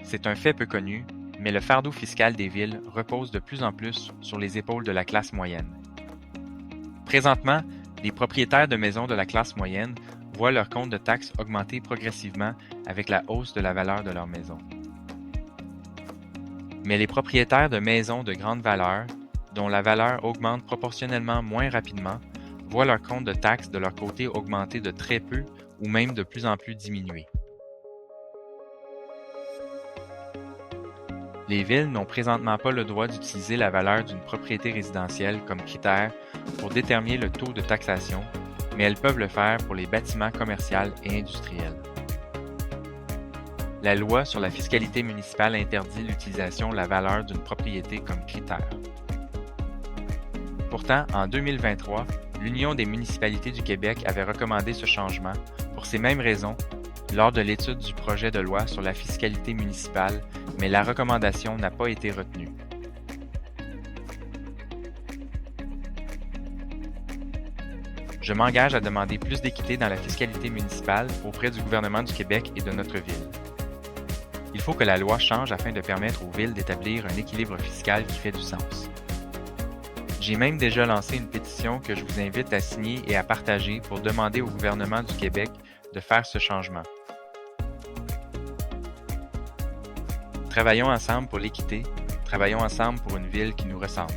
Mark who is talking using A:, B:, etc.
A: C'est un fait peu connu, mais le fardeau fiscal des villes repose de plus en plus sur les épaules de la classe moyenne. Présentement, les propriétaires de maisons de la classe moyenne voient leur compte de taxes augmenter progressivement avec la hausse de la valeur de leur maison. Mais les propriétaires de maisons de grande valeur, dont la valeur augmente proportionnellement moins rapidement, voient leur compte de taxes de leur côté augmenter de très peu ou même de plus en plus diminuer. Les villes n'ont présentement pas le droit d'utiliser la valeur d'une propriété résidentielle comme critère pour déterminer le taux de taxation, mais elles peuvent le faire pour les bâtiments commerciaux et industriels. La loi sur la fiscalité municipale interdit l'utilisation de la valeur d'une propriété comme critère. Pourtant, en 2023, l'Union des municipalités du Québec avait recommandé ce changement pour ces mêmes raisons lors de l'étude du projet de loi sur la fiscalité municipale, mais la recommandation n'a pas été retenue. Je m'engage à demander plus d'équité dans la fiscalité municipale auprès du gouvernement du Québec et de notre ville. Il faut que la loi change afin de permettre aux villes d'établir un équilibre fiscal qui fait du sens. J'ai même déjà lancé une pétition que je vous invite à signer et à partager pour demander au gouvernement du Québec de faire ce changement. Travaillons ensemble pour l'équité, travaillons ensemble pour une ville qui nous ressemble.